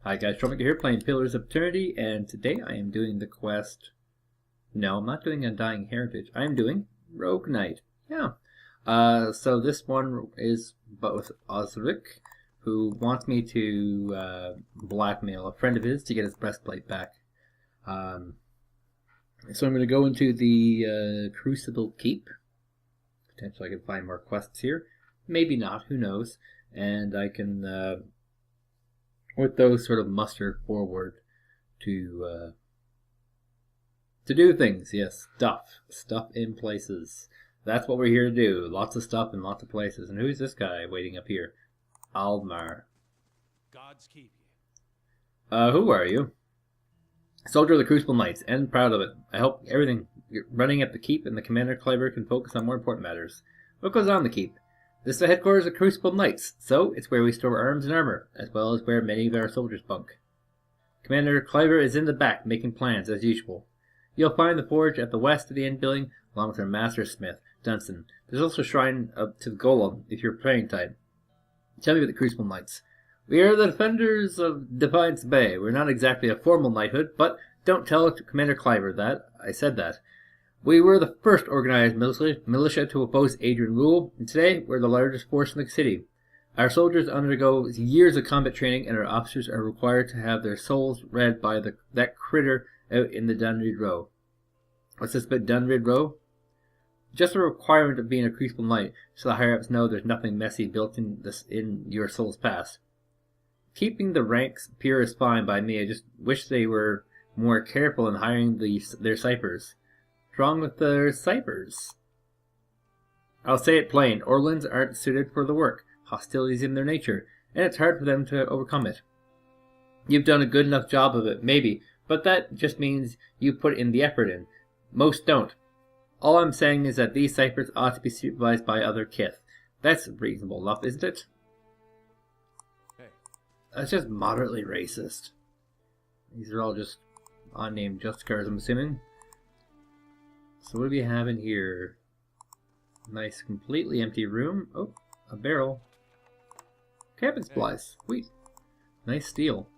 Hi guys, Troublmaker here playing Pillars of Eternity, and today I am doing the quest. No, I'm not doing Undying Heritage. I am doing Rogue Knight. Yeah. So this one is with Osiris, who wants me to blackmail a friend of his to get his breastplate back. So I'm going to go into the Crucible Keep. Potentially I can find more quests here. Maybe not, who knows. And I can... with those sort of muster forward to do things. Yes, stuff in places. That's what we're here to do. Lots of stuff in lots of places. And who's this guy waiting up here? Aldmar. Gods keep you. Who are you? Soldier of the Crucible Knights, and proud of it. I hope everything running at the keep and the Commander Cliver can focus on more important matters. What goes on the keep? This is the headquarters of Crucible Knights, so it's where we store arms and armor, as well as where many of our soldiers bunk. Commander Cliver is in the back, making plans, as usual. You'll find the forge at the west of the end building, along with our master smith, Dunstan. There's also a shrine up to the Golem, if you're praying type. Tell me about the Crucible Knights. We are the defenders of Defiance Bay. We're not exactly a formal knighthood, but don't tell Commander Cliver that I said that. We were the first organized militia to oppose Adrian rule, and today we're the largest force in the city. Our soldiers undergo years of combat training, and our officers are required to have their souls read by that critter out in the Dunrid Row. What's this about Dunrid Row? Just a requirement of being a Crucible Knight, so the higher-ups know there's nothing messy built in your soul's past. Keeping the ranks pure is fine by me. I just wish they were more careful in hiring their ciphers. What's wrong with their ciphers? I'll say it plain. Orlans aren't suited for the work. Hostility's in their nature, and it's hard for them to overcome it. You've done a good enough job of it, maybe, but that just means you put in the effort in. Most don't. All I'm saying is that these ciphers ought to be supervised by other kith. That's reasonable enough, isn't it? Hey. That's just moderately racist. These are all just unnamed Justicars, I'm assuming. So what do we have in here? Nice, completely empty room. Oh, a barrel. Cabin supplies. Sweet. Nice steel.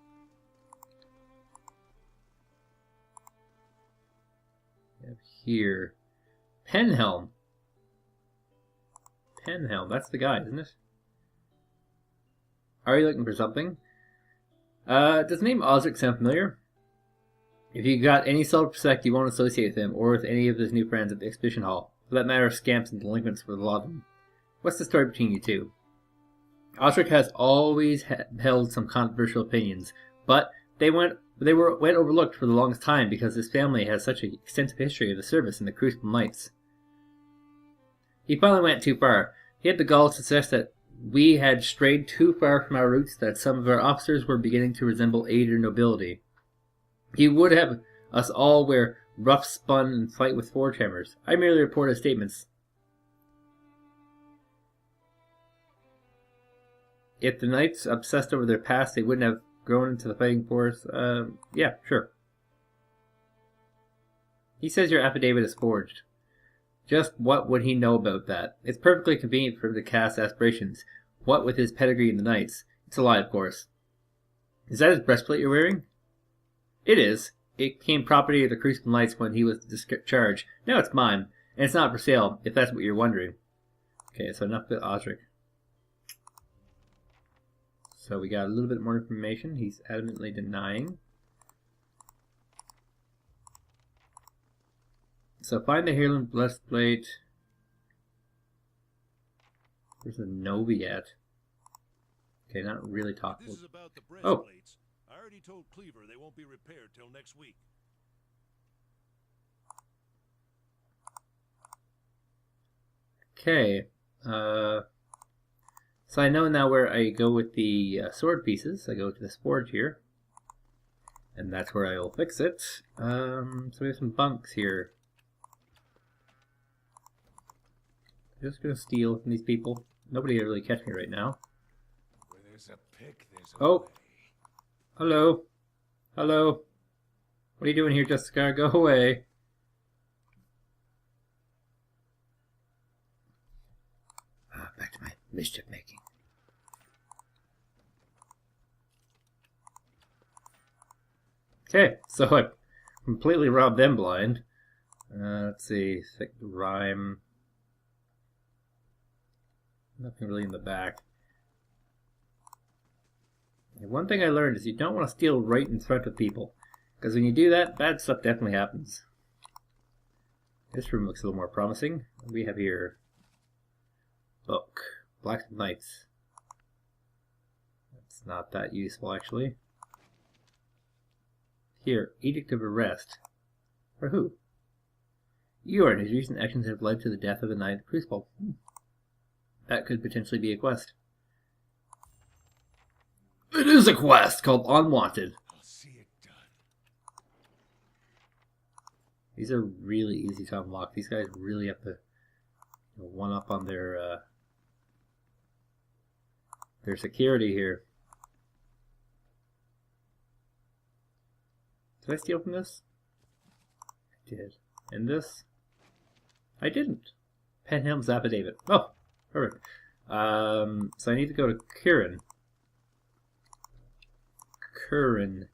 We have here Penhelm. Penhelm, that's the guy, isn't it? Are you looking for something? Does the name Osiris sound familiar? If you got any self-respect, you won't associate with him, or with any of his new friends at the Expedition Hall. For that matter, scamps and delinquents for the lot of them. What's the story between you two? Osiris has always held some controversial opinions, but they went overlooked for the longest time because his family has such an extensive history of the service in the Crucible Knights. He finally went too far. He had the gall to suggest that we had strayed too far from our roots, that some of our officers were beginning to resemble Ader nobility. He would have us all wear rough spun and fight with forge hammers. I merely report his statements. If the knights obsessed over their past, they wouldn't have grown into the fighting force. Yeah, sure. He says your affidavit is forged. Just what would he know about that? It's perfectly convenient for him to cast aspirations. What with his pedigree in the knights? It's a lie, of course. Is that his breastplate you're wearing? It is. It became property of the Crucible Knights when he was discharged. Now it's mine, and it's not for sale, if that's what you're wondering. Okay, so enough about Osric. So we got a little bit more information. He's adamantly denying. So find the Heirloom breastplate. Where's the Noviat? Okay, not really talking. This is about the Oh. breastplates. I already told Cleaver they won't be repaired till next week. Okay. So I know now where I go with the sword pieces. I go to this forge here. And that's where I will fix it. So we have some bunks here. I'm just going to steal from these people. Nobody will really catch me right now. Where there's a pick, there's a Oh. way. Hello. Hello. What are you doing here, Jessica? Go away. Back to my mischief making. Okay, so I completely robbed them blind. Let's see, thick rhyme. Nothing really in the back. And one thing I learned is you don't want to steal right in front of people, because when you do that, bad stuff definitely happens. This room looks a little more promising. What do we have here? Book. Blacksmith Knights. That's not that useful, actually. Here, Edict of Arrest. For who? You and his recent actions have led to the death of a knight of the Crucible. That could potentially be a quest. It is a quest called Unwanted. I'll see it done. These are really easy to unlock. These guys really have to one up on their security here. Did I steal from this? I did. And this? I didn't. Penhelm's affidavit. Oh, perfect. So I need to go to Curran. Curran.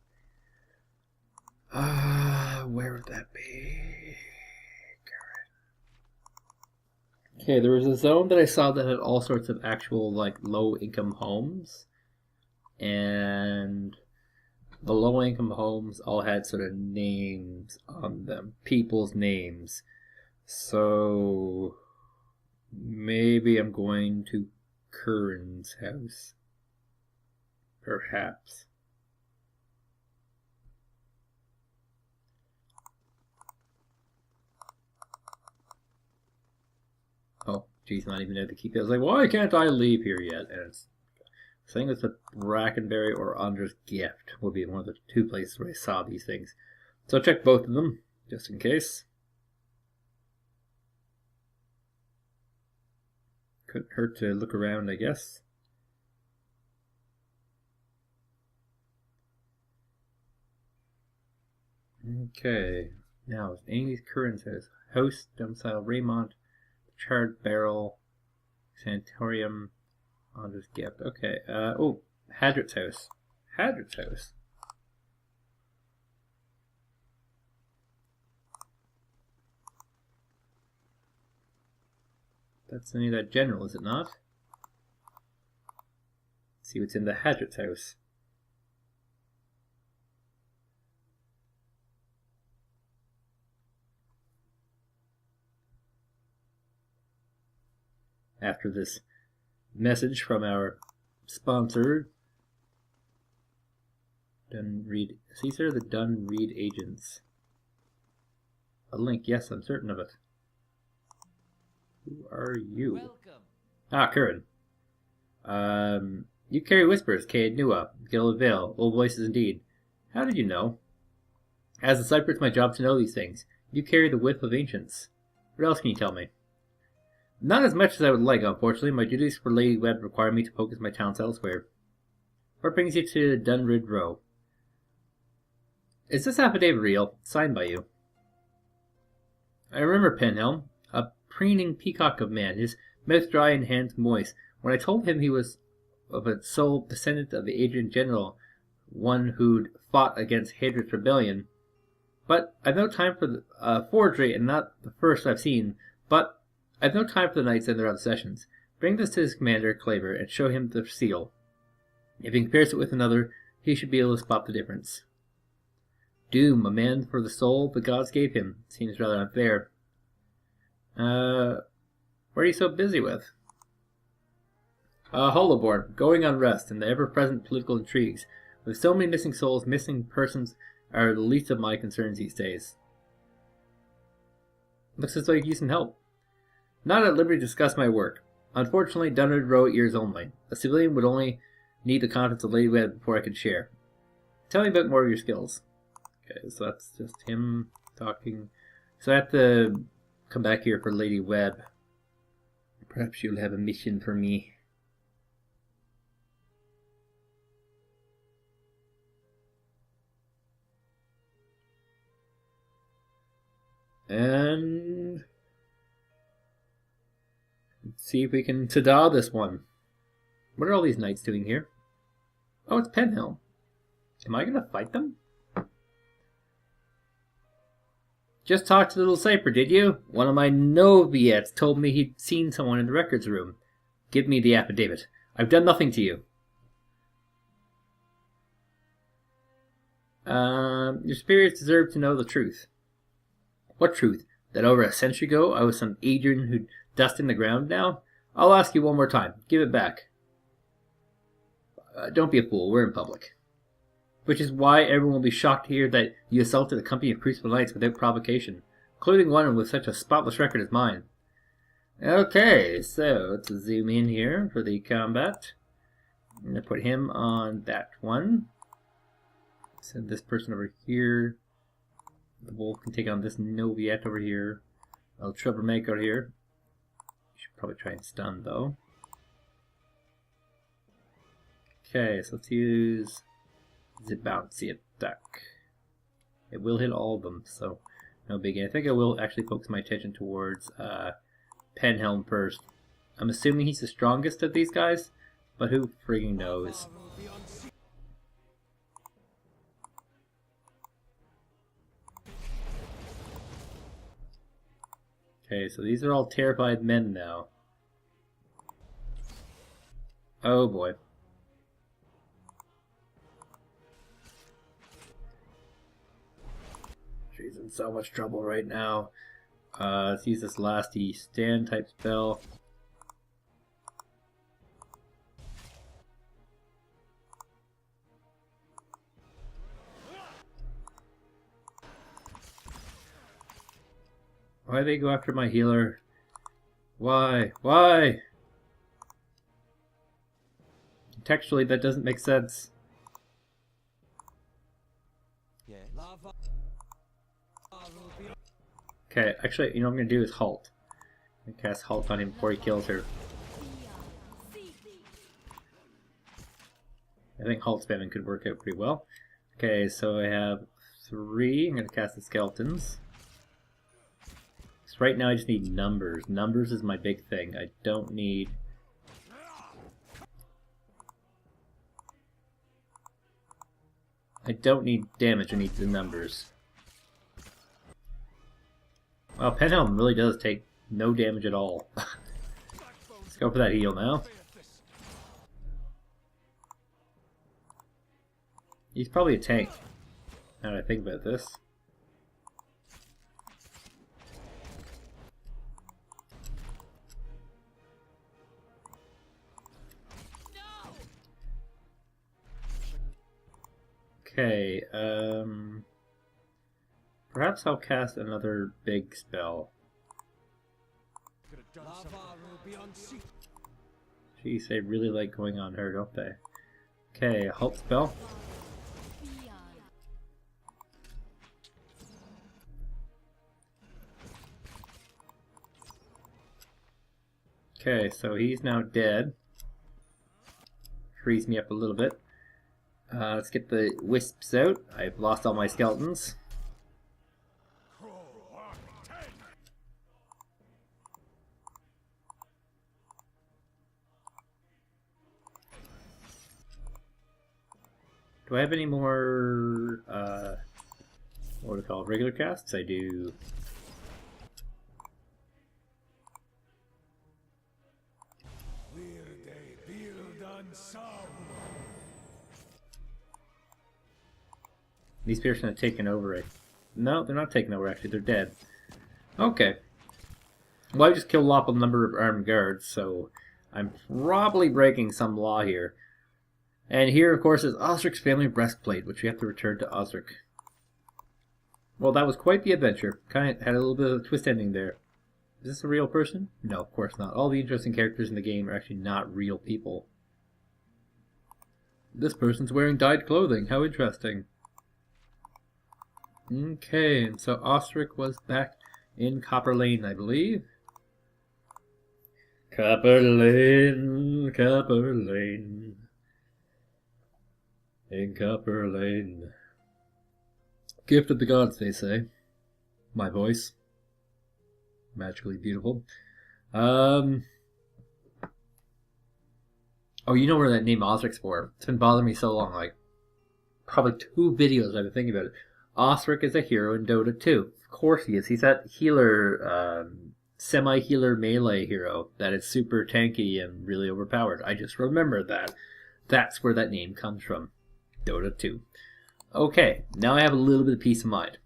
Where would that be? Curran. Okay, there was a zone that I saw that had all sorts of actual, like, low-income homes. And the low-income homes all had sort of names on them. People's names. So maybe I'm going to Curran's house. Perhaps. Oh, geez, not even at the keep. I was like, why can't I leave here yet? And it's saying it's a Brackenberry or Andra's Gift will be one of the two places where I saw these things. So I'll check both of them, just in case. Couldn't hurt to look around, I guess. Okay, now it's Amy's Curran says house, domicile, Raymond, charred barrel, sanatorium, Andra's Gift. Okay, oh, Hadrit's house. Hadrit's house. That's any of that general, is it not? Let's see what's in the Hadrit's house. After this message from our sponsor, Dunreed. These are the Dunreed agents. A link, yes, I'm certain of it. Who are you? Welcome. Ah, Curran. You carry whispers, Cade Nua, Gil Vale, old voices indeed. How did you know? As a Cypher, it's my job to know these things. You carry the whiff of ancients. What else can you tell me? Not as much as I would like, unfortunately. My duties for Lady Webb require me to focus my talents elsewhere. What brings you to Dunrid Row? Is this affidavit real? Signed by you. I remember Penhelm, a preening peacock of man, his mouth dry and hands moist. When I told him he was of a sole descendant of the Adrian General, one who'd fought against Hadrian's rebellion. But I've no time for the forgery, and not the first I've seen, but I've no time for the knights and their obsessions. Bring this to his commander, Claver, and show him the seal. If he compares it with another, he should be able to spot the difference. Doom, a man for the soul the gods gave him. Seems rather unfair. What are you so busy with? Holoborn, going on rest, and the ever-present political intrigues. With so many missing souls, missing persons are the least of my concerns these days. Looks as though you need some help. Not at liberty to discuss my work. Unfortunately, Dunrid Row ears only. A civilian would only need the confidence of Lady Webb before I could share. Tell me about more of your skills. Okay, so that's just him talking. So I have to come back here for Lady Webb. Perhaps you'll have a mission for me. And let's see if we can ta-da this one. What are all these knights doing here? Oh, it's Penhelm. Am I going to fight them? Just talked to little Cypher, did you? One of my Noviets told me he'd seen someone in the records room. Give me the affidavit. I've done nothing to you. Your superiors deserve to know the truth. What truth? That over a century ago I was some Adrian who'd dust in the ground now? I'll ask you one more time. Give it back. Don't be a fool. We're in public. Which is why everyone will be shocked to hear that you assaulted the company of Crucible Knights without provocation, including one with such a spotless record as mine. Okay, so let's zoom in here for the combat. I'm going to put him on that one. Send this person over here. The wolf can take on this Noviet over here. I'll Troublemaker here. Should probably try and stun though. Okay, so let's use the bouncy attack. It will hit all of them, so no biggie. I think I will actually focus my attention towards Penhelm first. I'm assuming he's the strongest of these guys, but who frigging knows? Okay, so these are all terrified men now. Oh boy. She's in so much trouble right now. Let's use this lasty stand type spell. Why they go after my healer? Why? Why? Textually, that doesn't make sense. Okay, actually, you know what I'm going to do is halt. I'm going to cast halt on him before he kills her. I think halt spamming could work out pretty well. Okay, so I have 3. I'm going to cast the skeletons. So right now I just need numbers. Numbers is my big thing. I don't need... damage, I need the numbers. Well, Penhelm really does take no damage at all. Let's go for that heal now. He's probably a tank, now that I think about this. Okay, perhaps I'll cast another big spell. Jeez, they really like going on her, don't they? Okay, halt spell. Okay, so he's now dead. Frees me up a little bit. Let's get the wisps out. I've lost all my skeletons. Do I have any more, what do we call it, regular casts? I do. These people are taken over it. No, they're not taken over actually, they're dead. Okay. Well, I just killed off a number of armed guards, so I'm probably breaking some law here. And here, of course, is Osric's family breastplate, which we have to return to Osric. Well, that was quite the adventure. Kind of had a little bit of a twist ending there. Is this a real person? No, of course not. All the interesting characters in the game are actually not real people. This person's wearing dyed clothing. How interesting. Okay, and so Osric was back in Copper Lane, I believe. Copper Lane, Copper Lane. In Copper Lane. Gift of the gods, they say. My voice. Magically beautiful. Oh, you know where that name Osric's for. It's been bothering me so long, like, probably 2 videos I've been thinking about it. Osiris is a hero in Dota 2. Of course he is. He's that healer, semi-healer melee hero that is super tanky and really overpowered. I just remember that. That's where that name comes from. Dota 2. Okay, now I have a little bit of peace of mind.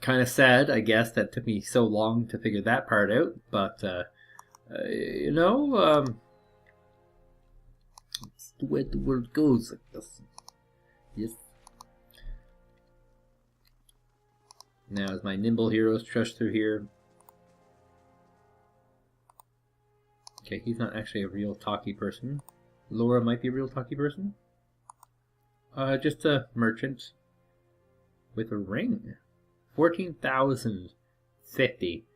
Kind of sad, I guess, that took me so long to figure that part out, but, you know, it's the way the world goes, I guess. Yes. Now, as my nimble heroes trudge through here. Okay, he's not actually a real talky person. Laura might be a real talky person. Just a merchant with a ring. 14,050.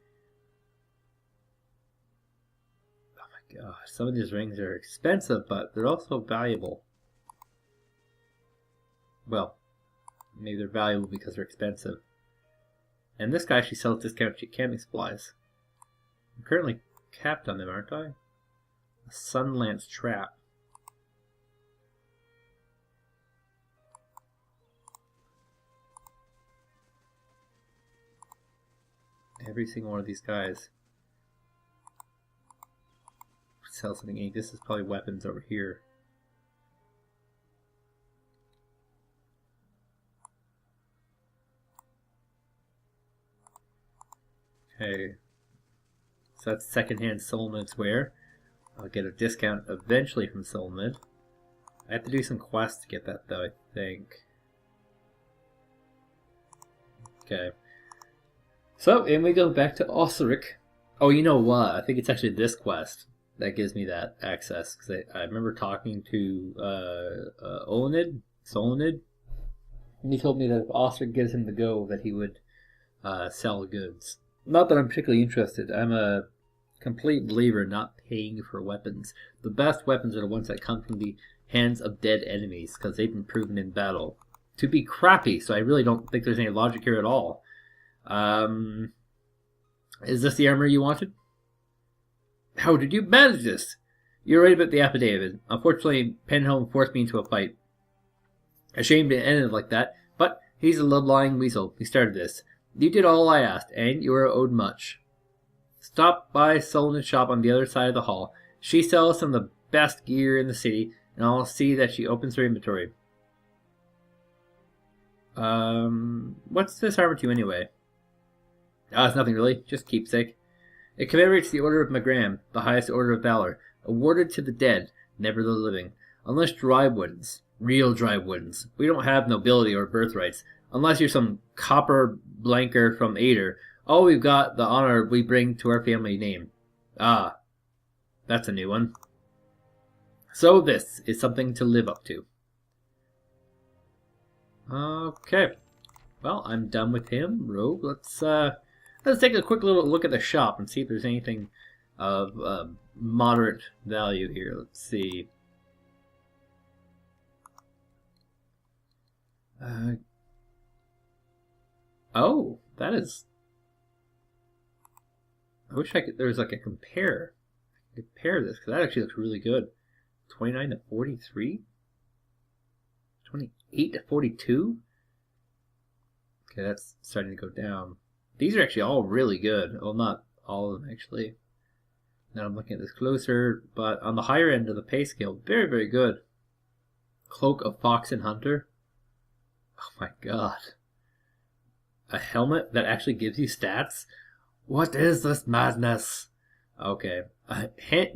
Oh my gosh, some of these rings are expensive, but they're also valuable. Well, maybe they're valuable because they're expensive. And this guy actually sells discounted camping supplies. I'm currently capped on them, aren't I? A Sunlance trap. Every single one of these guys sells something unique. This is probably weapons over here. Okay. So that's secondhand Soulmid's wear. I'll get a discount eventually from Soulmid. I have to do some quests to get that though, I think. Okay. So, and we go back to Osiris. Oh, you know what? I think it's actually this quest that gives me that access. Because I remember talking to Solinid, and he told me that if Osiris gives him the go, that he would sell goods. Not that I'm particularly interested. I'm a complete believer in not paying for weapons. The best weapons are the ones that come from the hands of dead enemies, because they've been proven in battle to be crappy, so I really don't think there's any logic here at all. Is this the armor you wanted? How did you manage this? You're right about the affidavit. Unfortunately, Penholm forced me into a fight. Ashamed it ended like that, but he's a low-lying weasel. He started this. You did all I asked, and you are owed much. Stop by Solon's shop on the other side of the hall. She sells some of the best gear in the city, and I'll see that she opens her inventory. What's this armor to you anyway? It's nothing really, just keepsake. It commemorates the Order of Magram, the highest order of valor, awarded to the dead, never the living. Unless drywoodens, real drywoodens. We don't have nobility or birthrights. Unless you're some copper blanker from Ader, all we've got the honor we bring to our family name. Ah, that's a new one. So this is something to live up to. Okay. Well, I'm done with him, Rogue. Let's take a quick little look at the shop and see if there's anything of moderate value here. Let's see. Oh, that is... I wish there was like a compare. Compare this, because that actually looks really good. 29 to 43? 28 to 42? Okay, that's starting to go down. These are actually all really good. Well, not all of them, actually. Now I'm looking at this closer, but on the higher end of the pay scale, very, very good. Cloak of Fox and Hunter. Oh my god. A helmet that actually gives you stats? What is this madness? Okay.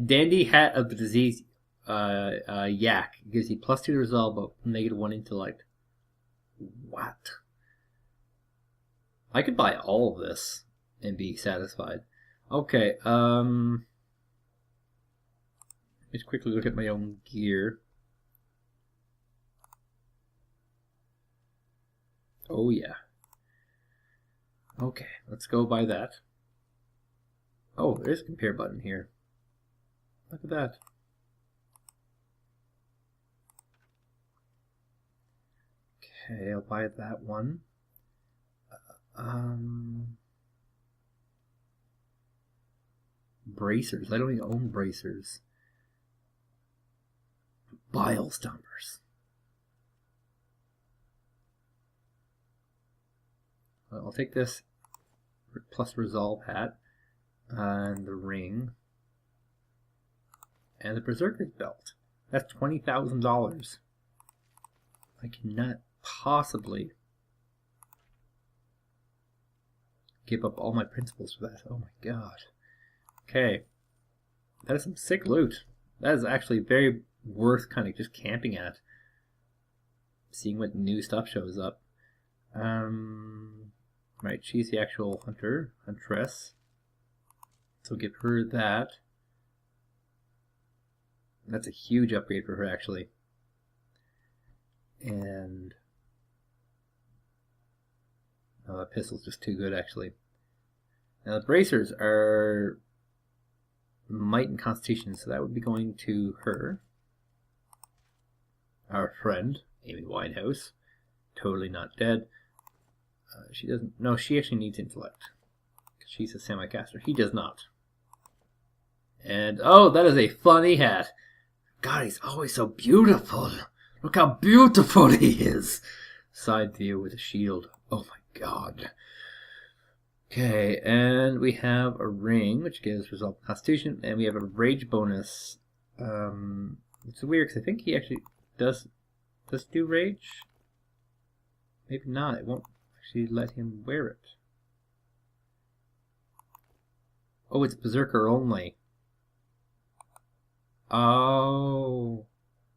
Dandy Hat of the Disease Yak gives you +2 to resolve, but -1 intellect. What? I could buy all of this and be satisfied. Okay, let's quickly look at my own gear. Oh yeah. Okay, let's go by that. Oh, there's a compare button here. Look at that. Okay, I'll buy that one. Bracers. I don't even own bracers. Bile Stompers. I'll take this plus resolve hat and the ring and the Berserker's belt. That's $20,000. I cannot possibly give up all my principles for that. Oh my god. Okay. That is some sick loot. That is actually very worth kind of just camping at. Seeing what new stuff shows up. Right, she's the actual huntress. So give her that. That's a huge upgrade for her, actually. And oh, that pistol's just too good, actually. Now the bracers are might and constitution, so that would be going to her. Our friend, Amy Winehouse. Totally not dead. She doesn't. No, she actually needs intellect. She's a semi-caster. He does not. And oh, that is a funny hat. God, he's always so beautiful. Look how beautiful he is. Side view with a shield. Oh my god. Okay, and we have a ring, which gives resolve constitution, and we have a rage bonus. It's weird because I think he actually does do rage. Maybe not. It won't actually let him wear it. Oh, it's Berserker only. Oh,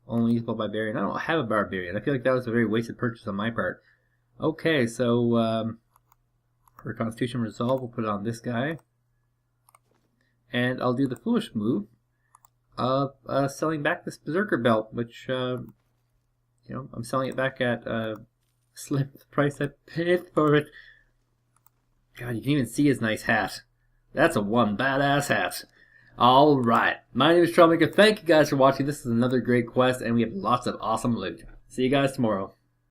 only usable by Barbarian. I don't have a Barbarian. I feel like that was a very wasted purchase on my part. Okay, so for Constitution Resolve, we'll put it on this guy. And I'll do the foolish move of selling back this Berserker belt, which, you know, I'm selling it back at slim the price I paid for it. God, you can even see his nice hat. That's a one badass hat. Alright, my name is Troublmaker. Thank you guys for watching. This is another great quest, and we have lots of awesome loot. See you guys tomorrow.